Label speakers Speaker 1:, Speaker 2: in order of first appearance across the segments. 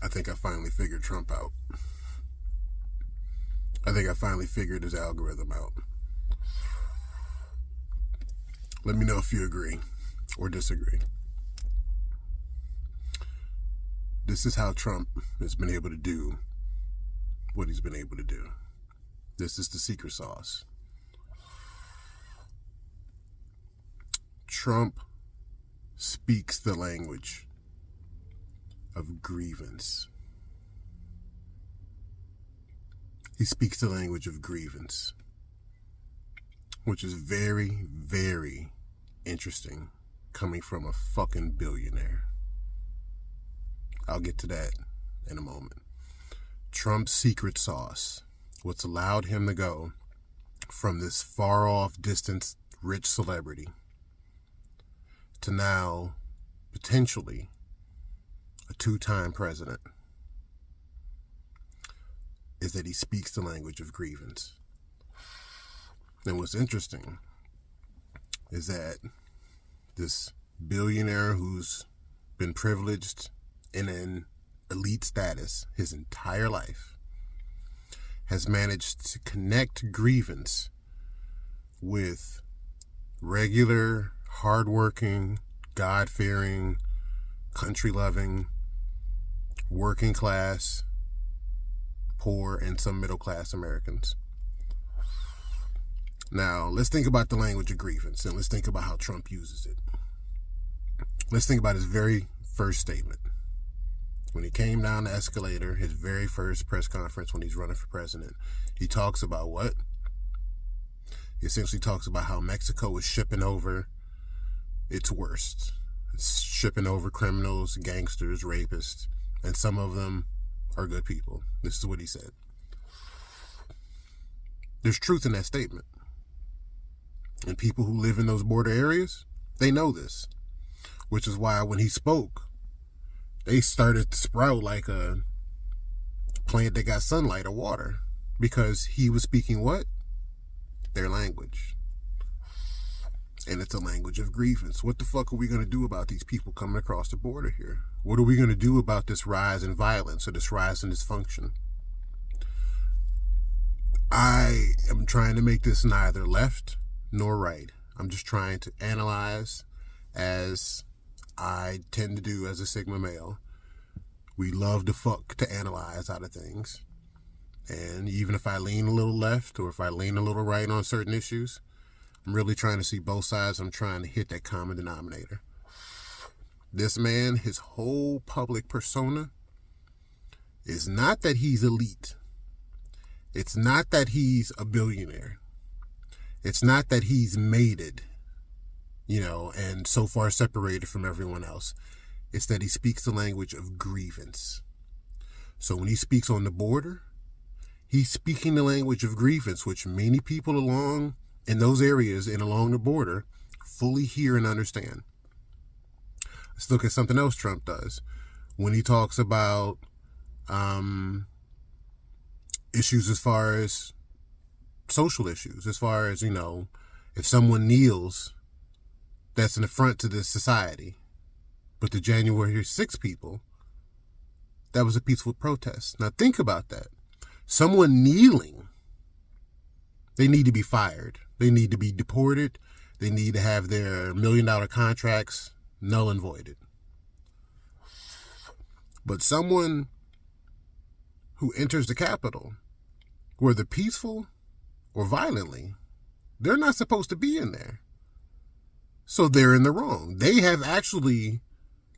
Speaker 1: I think I finally figured Trump out. I think I finally figured his algorithm out. Let me know if you agree or disagree. This is how Trump has been able to do what he's been able to do. This is the secret sauce. Trump speaks the language of grievance. He speaks the language of grievance, which is very, very interesting coming from a fucking billionaire. I'll get to that in a moment. Trump's secret sauce, what's allowed him to go from this far off, distant, rich celebrity to now potentially a two-time president, is that he speaks the language of grievance. And what's interesting is that this billionaire who's been privileged in an elite status his entire life has managed to connect grievance with regular, hardworking, God-fearing, country-loving, working class, poor, and some middle-class Americans. Now, let's think about the language of grievance, and let's think about how Trump uses it. Let's think about his very first statement. When he came down the escalator, his very first press conference when he's running for president, he talks about what? He essentially talks about how Mexico is shipping over its worst. It's shipping over criminals, gangsters, rapists, and some of them are good people. This is what he said. There's truth in that statement. And people who live in those border areas, they know this. Which is why when he spoke, they started to sprout like a plant that got sunlight or water. Because he was speaking what? Their language. And it's a language of grievance. What the fuck are we going to do about these people coming across the border here? What are we going to do about this rise in violence or this rise in dysfunction? I am trying to make this neither left nor right. I'm just trying to analyze, as I tend to do as a Sigma male. We love to fuck to analyze out of things. And even if I lean a little left or if I lean a little right on certain issues, I'm really trying to see both sides. I'm trying to hit that common denominator. This man, his whole public persona is not that he's elite. It's not that he's a billionaire. It's not that he's mated, and so far separated from everyone else. It's that he speaks the language of grievance. So when he speaks on the border, he's speaking the language of grievance, which many people along in those areas and along the border fully hear and understand. Let's look at something else Trump does. When he talks about issues as far as social issues, as far as, if someone kneels, that's an affront to this society. But the January 6th people, that was a peaceful protest. Now think about that. Someone kneeling, they need to be fired. They need to be deported. They need to have their $1 million contracts null and voided. But someone who enters the Capitol, whether peaceful or violently, they're not supposed to be in there. So they're in the wrong. They have actually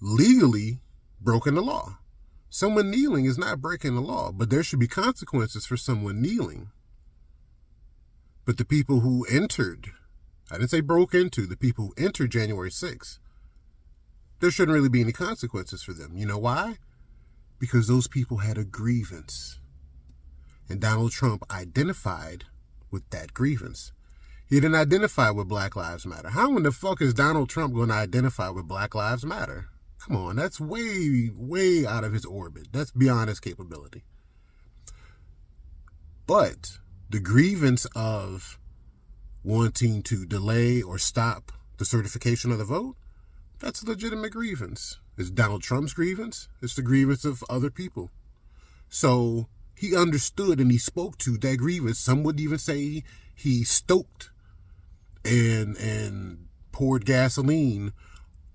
Speaker 1: legally broken the law. Someone kneeling is not breaking the law, but there should be consequences for someone kneeling. But the people who entered, I didn't say broke into, the people who entered January 6th, there shouldn't really be any consequences for them. You know why? Because those people had a grievance. And Donald Trump identified with that grievance. He didn't identify with Black Lives Matter. How in the fuck is Donald Trump going to identify with Black Lives Matter? Come on, that's way, way out of his orbit. That's beyond his capability. But the grievance of wanting to delay or stop the certification of the vote, That's a legitimate grievance. It's Donald Trump's grievance. It's the grievance of other people. So he understood and he spoke to that grievance. Some would even say he stoked and poured gasoline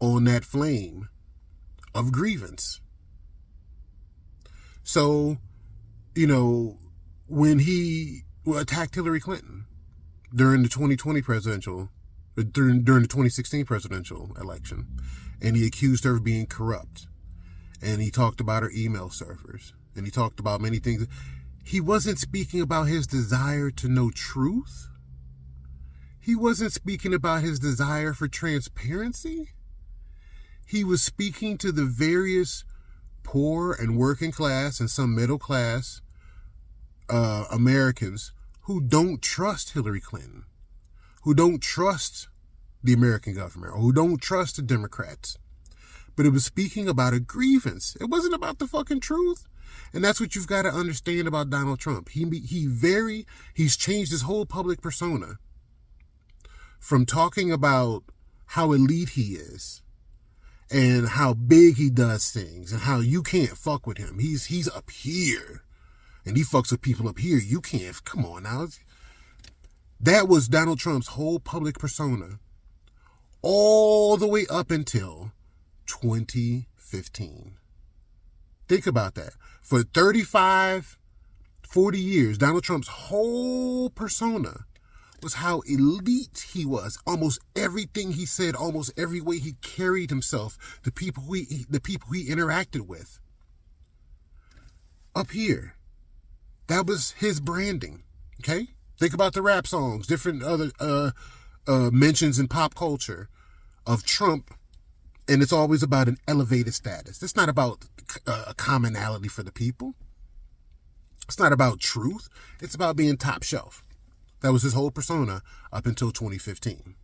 Speaker 1: on that flame of grievance. So, when he attacked Hillary Clinton during the 2016 presidential election, and he accused her of being corrupt, and he talked about her email servers, and he talked about many things. He wasn't speaking about his desire to know truth. He wasn't speaking about his desire for transparency. He was speaking to the various poor and working class and some middle class Americans who don't trust Hillary Clinton, who don't trust the American government, or who don't trust the Democrats. But it was speaking about a grievance. It wasn't about the fucking truth. And that's what you've got to understand about Donald Trump. He's changed his whole public persona from talking about how elite he is and how big he does things and how you can't fuck with him. He's up here and he fucks with people up here. You can't. Come on now. That was Donald Trump's whole public persona all the way up until 2015. Think about that. For 35, 40 years, Donald Trump's whole persona was how elite he was. Almost everything he said, almost every way he carried himself, the people he interacted with. Up here, that was his branding. Okay? Think about the rap songs, different other mentions in pop culture of Trump, and it's always about an elevated status. It's not about a commonality for the people. It's not about truth. It's about being top shelf. That was his whole persona up until 2015.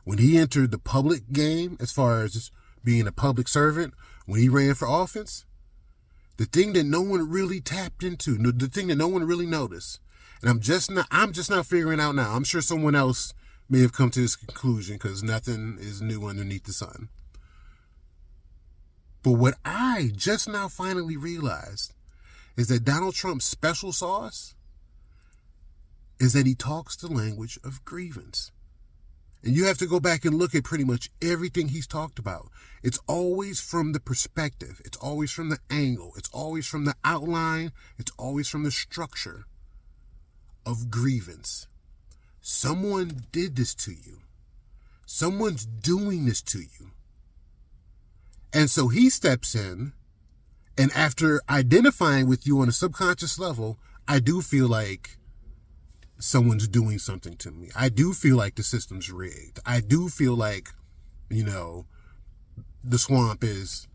Speaker 1: When he entered the public game, as far as being a public servant, when he ran for office, the thing that no one really tapped into, the thing that no one really noticed, and I'm just not figuring out now. I'm sure someone else may have come to this conclusion because nothing is new underneath the sun. But what I just now finally realized is that Donald Trump's special sauce is that he talks the language of grievance. And you have to go back and look at pretty much everything he's talked about. It's always from the perspective. It's always from the angle. It's always from the outline. It's always from the structure of grievance. Someone did this to you. Someone's doing this to you. And so he steps in, and after identifying with you on a subconscious level, I do feel like someone's doing something to me. I do feel like the system's rigged. I do feel like, the swamp is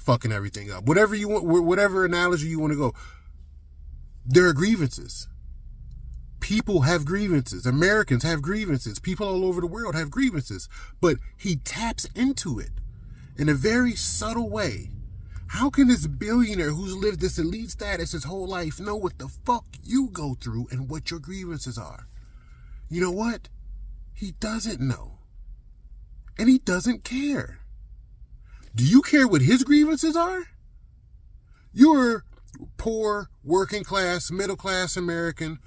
Speaker 1: fucking everything up. Whatever you want, whatever analogy you want to go, there are grievances. People have grievances. Americans have grievances. People all over the world have grievances. But he taps into it in a very subtle way. How can this billionaire who's lived this elite status his whole life know what the fuck you go through and what your grievances are? You know what? He doesn't know. And he doesn't care. Do you care what his grievances are? You're poor, working class, middle class American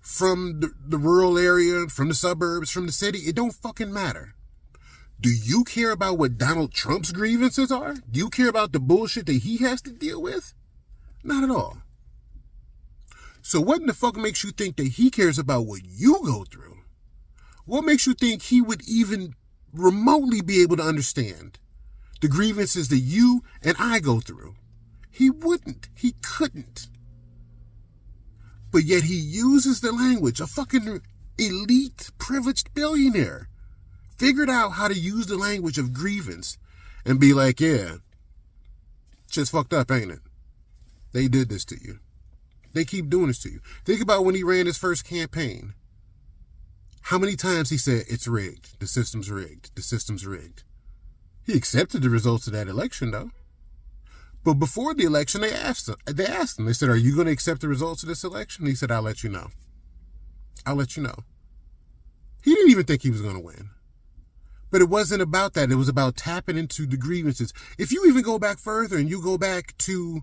Speaker 1: from the rural area, from the suburbs, from the city. It don't fucking matter. Do you care about what Donald Trump's grievances are? Do you care about the bullshit that he has to deal with? Not at all. So what in the fuck makes you think that he cares about what you go through? What makes you think he would even remotely be able to understand the grievances that you and I go through? He wouldn't. He couldn't. But yet he uses the language, a fucking elite, privileged billionaire. Figured out how to use the language of grievance and be like, yeah, shit's fucked up, ain't it? They did this to you. They keep doing this to you. Think about when he ran his first campaign. How many times he said, it's rigged. The system's rigged. The system's rigged. He accepted the results of that election, though. But before the election, they asked him. They said, are you going to accept the results of this election? And he said, I'll let you know. I'll let you know. He didn't even think he was going to win. But it wasn't about that. It was about tapping into the grievances. If you even go back further and you go back to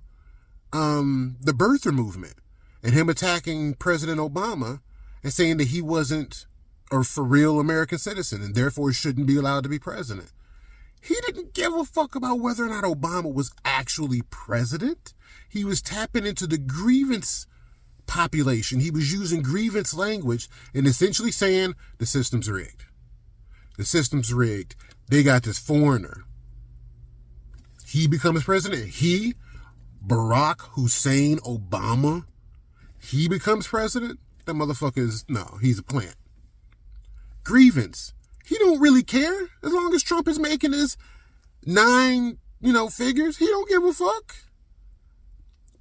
Speaker 1: the birther movement and him attacking President Obama and saying that he wasn't a for real American citizen and therefore shouldn't be allowed to be president. He didn't give a fuck about whether or not Obama was actually president. He was tapping into the grievance population. He was using grievance language and essentially saying the system's rigged. The system's rigged. They got this foreigner. He becomes president. He, Barack Hussein Obama, he becomes president. That motherfucker is, no, he's a plant. Grievance. He don't really care as long as Trump is making his 9, figures. He don't give a fuck.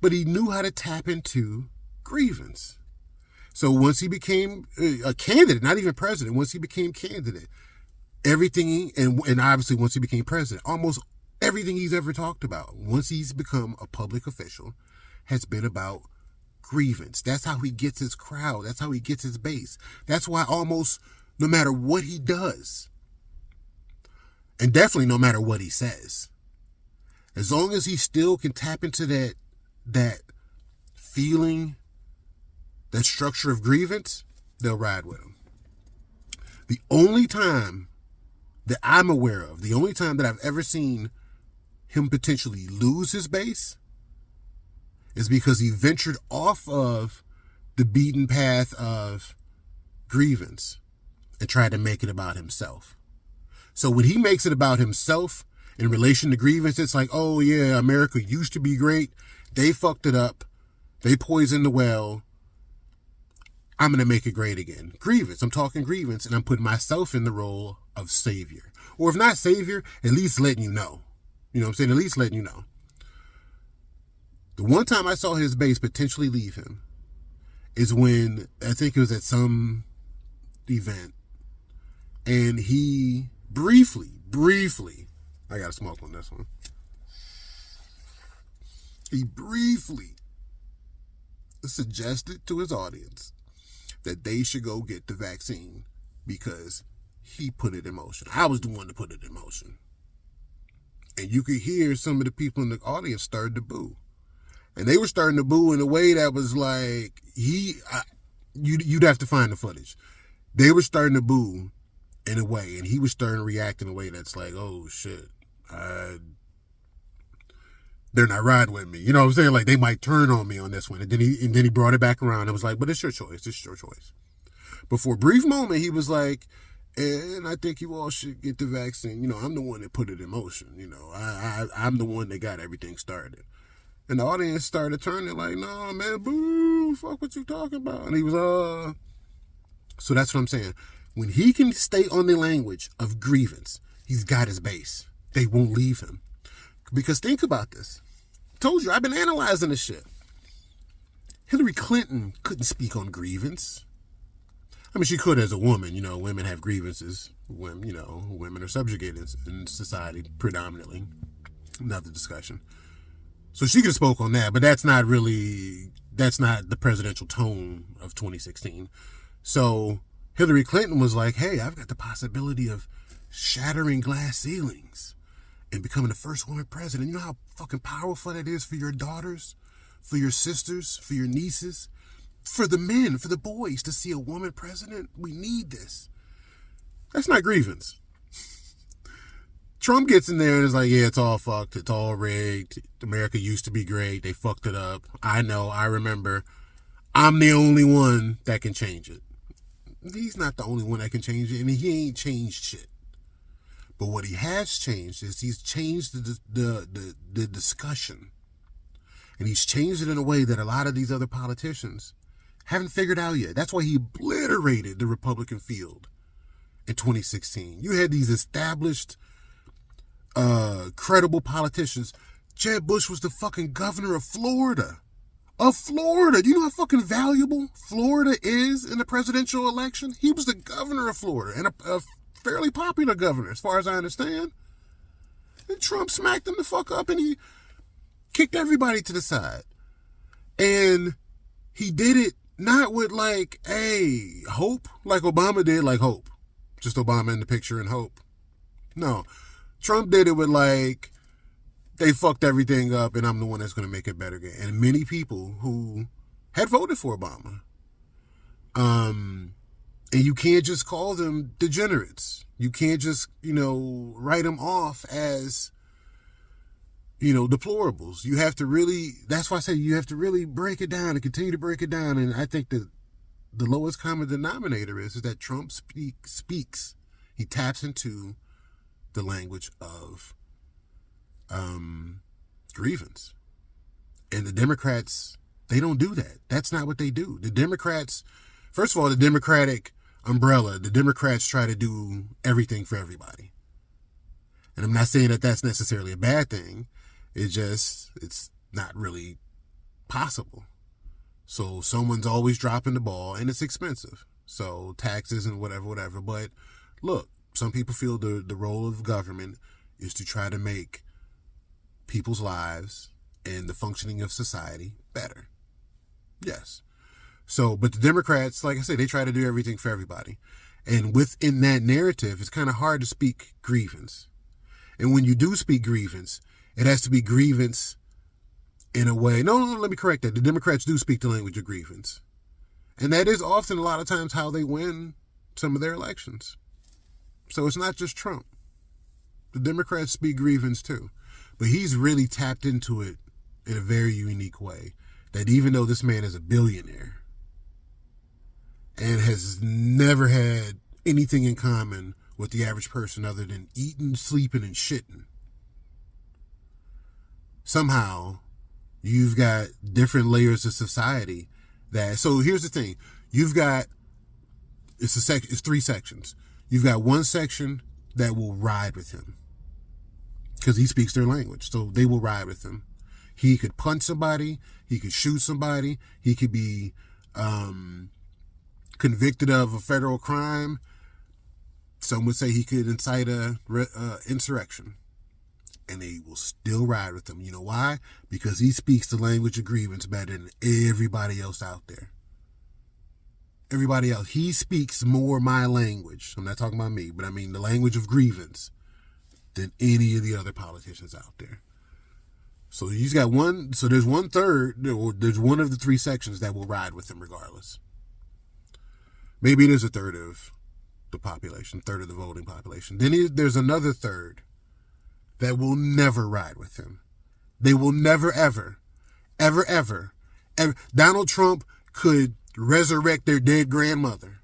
Speaker 1: But he knew how to tap into grievance. So once he became a candidate, not even president, once he became candidate, everything, and obviously once he became president, almost everything he's ever talked about, once he's become a public official, has been about grievance. That's how he gets his crowd. That's how he gets his base. That's why almost no matter what he does, and definitely no matter what he says, as long as he still can tap into that feeling, that structure of grievance, they'll ride with him. The only time that I'm aware of, the only time that I've ever seen him potentially lose his base is because he ventured off of the beaten path of grievance and tried to make it about himself. So when he makes it about himself in relation to grievance, it's like, oh yeah, America used to be great. They fucked it up. They poisoned the well. I'm going to make it great again. Grievance. I'm talking grievance, and I'm putting myself in the role of savior. Or if not savior, at least letting you know. You know what I'm saying? At least letting you know. The one time I saw his base potentially leave him is when, I think it was at some event, and he briefly, I got to smoke on this one. He briefly suggested to his audience that they should go get the vaccine because he put it in motion. I was the one to put it in motion. And you could hear some of the people in the audience started to boo. And they were starting to boo in a way that was like, you'd have to find the footage. They were starting to boo in a way, and he was starting to react in a way that's like, oh shit, they're not riding with me. You know what I'm saying? Like, they might turn on me on this one. And then he brought it back around. I was like, but it's your choice. It's your choice. But for a brief moment, he was like, and I think you all should get the vaccine. I'm the one that put it in motion. I'm the one that got everything started. And the audience started turning like, no, man, boo, fuck what you talking about. And he was, So that's what I'm saying. When he can stay on the language of grievance, he's got his base. They won't leave him. Because think about this. I told you, I've been analyzing this shit. Hillary Clinton couldn't speak on grievance. I mean, she could as a woman. Women have grievances. Women are subjugated in society predominantly. Another discussion. So she could have spoke on that, but that's not the presidential tone of 2016. So Hillary Clinton was like, hey, I've got the possibility of shattering glass ceilings and becoming the first woman president. You know how fucking powerful that is for your daughters, for your sisters, for your nieces, for the men, for the boys to see a woman president? We need this. That's not grievance. Trump gets in there and is like, yeah, it's all fucked. It's all rigged. America used to be great. They fucked it up. I know. I remember. I'm the only one that can change it. He's not the only one that can change it, and he ain't changed shit. But what he has changed is he's changed the discussion. And he's changed it in a way that a lot of these other politicians haven't figured out yet. That's why he obliterated the Republican field in 2016. You had these established, credible politicians. Jeb Bush was the fucking governor of Florida. Do you know how fucking valuable Florida is in the presidential election? He was the governor of Florida, and a fairly popular governor, as far as I understand. And Trump smacked him the fuck up, and he kicked everybody to the side. And he did it not with hope, like Obama did, like hope. Just Obama in the picture and hope. No. Trump did it with like, they fucked everything up and I'm the one that's going to make it better again. And many people who had voted for Obama. And you can't just call them degenerates. You can't just, write them off as, deplorables. You have to really, that's why I say you have to really break it down and continue to break it down. And I think that the lowest common denominator is that Trump speaks. He taps into the language of grievance. And the Democrats, they don't do that. That's not what they do. The Democrats, first of all, the Democratic umbrella, the Democrats try to do everything for everybody. And I'm not saying that that's necessarily a bad thing. It's not really possible. So someone's always dropping the ball and it's expensive. So taxes and whatever. But look, some people feel the role of government is to try to make people's lives and the functioning of society better. Yes. So, but the Democrats, like I said, they try to do everything for everybody. And within that narrative, it's kind of hard to speak grievance. And when you do speak grievance, it has to be grievance in a way. No, let me correct that. The Democrats do speak the language of grievance. And that is often a lot of times how they win some of their elections. So it's not just Trump. The Democrats speak grievance too. But he's really tapped into it in a very unique way. That even though this man is a billionaire and has never had anything in common with the average person other than eating, sleeping, and shitting, somehow you've got different layers of society that, so here's the thing. You've got, it's three sections. You've got one section that will ride with him because he speaks their language. So they will ride with him. He could punch somebody. He could shoot somebody. He could be convicted of a federal crime. Some would say he could incite a insurrection. And they will still ride with him. You know why? Because he speaks the language of grievance better than everybody else out there. Everybody else. He speaks more my language. I'm not talking about me, but I mean the language of grievance than any of the other politicians out there. So he's got one. So there's one third, or there's one of the three sections that will ride with him regardless. Maybe it is a third of the population, third of the voting population. Then there's another third that will never ride with him. They will never, ever. Donald Trump could resurrect their dead grandmother,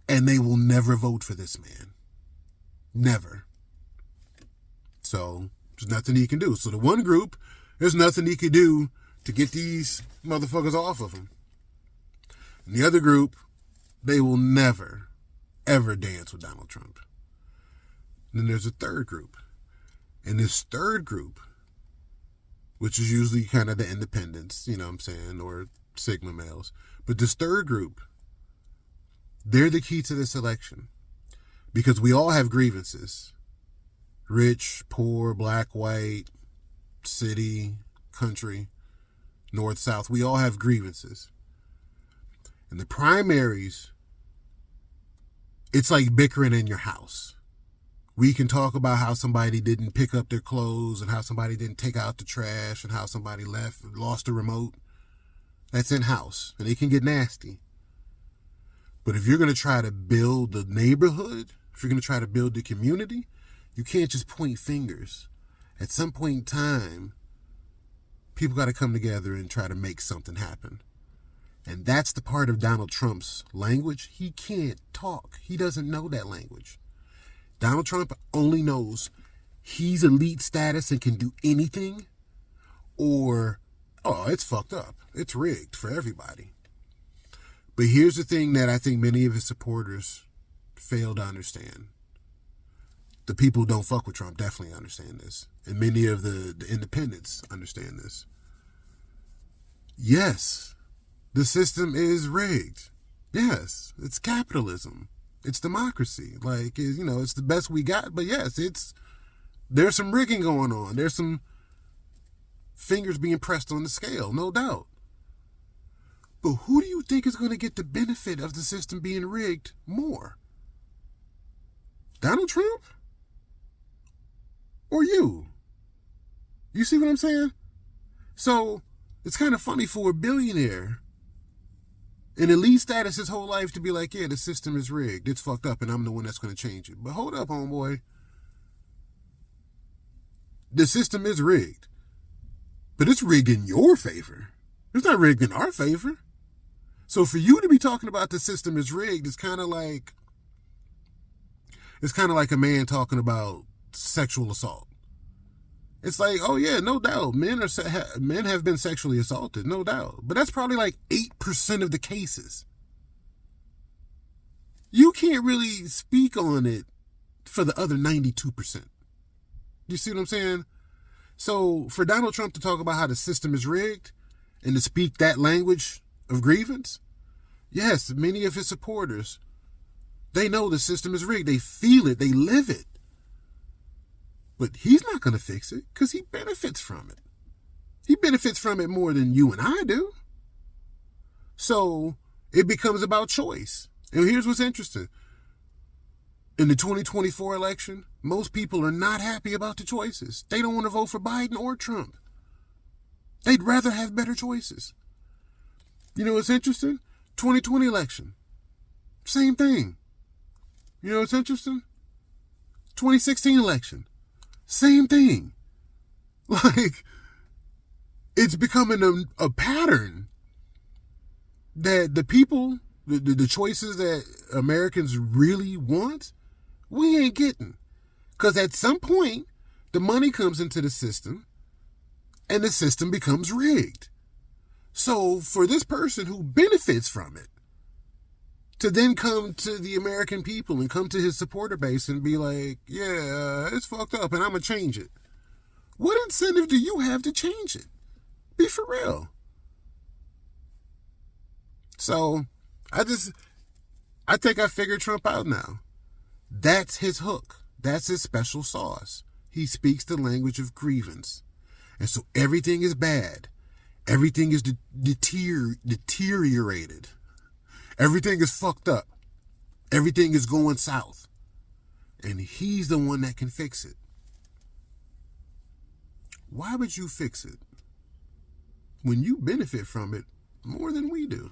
Speaker 1: and they will never vote for this man. Never. So there's nothing he can do. So the one group, there's nothing he could do to get these motherfuckers off of him. And the other group, they will never, ever dance with Donald Trump. And then there's a third group. And this third group, which is usually kind of the independents, you know what I'm saying, or Sigma males. But this third group, they're the key to this election. Because we all have grievances. Rich, poor, black, white, city, country, north, south. We all have grievances. And the primaries, it's like bickering in your house. We can talk about how somebody didn't pick up their clothes and how somebody didn't take out the trash and how somebody lost the remote. That's in-house, and it can get nasty. But if you're going to try to build the neighborhood, if you're going to try to build the community, you can't just point fingers. At some point in time, people got to come together and try to make something happen. And that's the part of Donald Trump's language. He can't talk. He doesn't know that language. Donald Trump only knows he's elite status and can do anything, or, oh, it's fucked up. It's rigged for everybody. But here's the thing that I think many of his supporters fail to understand. The people who don't fuck with Trump definitely understand this. And many of the independents understand this. Yes, the system is rigged. Yes, it's capitalism. It's democracy. Like, you know, it's the best we got. But yes, there's some rigging going on. There's some fingers being pressed on the scale, no doubt. But who do you think is going to get the benefit of the system being rigged more? Donald Trump or you. You see what I'm saying? So it's kind of funny for a billionaire in elite status his whole life to be like, yeah, the system is rigged. It's fucked up and I'm the one that's going to change it. But hold up, homeboy. The system is rigged. But it's rigged in your favor. It's not rigged in our favor. So for you to be talking about the system is rigged, it's kind of like a man talking about sexual assault. It's like, oh yeah, no doubt, men have been sexually assaulted, no doubt. But that's probably like 8% of the cases. You can't really speak on it for the other 92%. You see what I'm saying? So for Donald Trump to talk about how the system is rigged and to speak that language of grievance, yes, many of his supporters, they know the system is rigged. They feel it. They live it. But he's not going to fix it because he benefits from it. He benefits from it more than you and I do. So it becomes about choice. And here's what's interesting. In the 2024 election, most people are not happy about the choices. They don't want to vote for Biden or Trump. They'd rather have better choices. You know what's interesting? 2020 election. Same thing. You know what's interesting? 2016 election. Same thing. Like, it's becoming a pattern that the people, the choices that Americans really want, we ain't getting. Because at some point, the money comes into the system and the system becomes rigged. So for this person who benefits from it to then come to the American people and come to his supporter base and be like, yeah, it's fucked up and I'm going to change it. What incentive do you have to change it? Be for real. So I think I figured Trump out now. That's his hook. That's his special sauce. He speaks the language of grievance. And so everything is bad. Everything is deteriorated. Everything is fucked up. Everything is going south. And he's the one that can fix it. Why would you fix it when you benefit from it more than we do?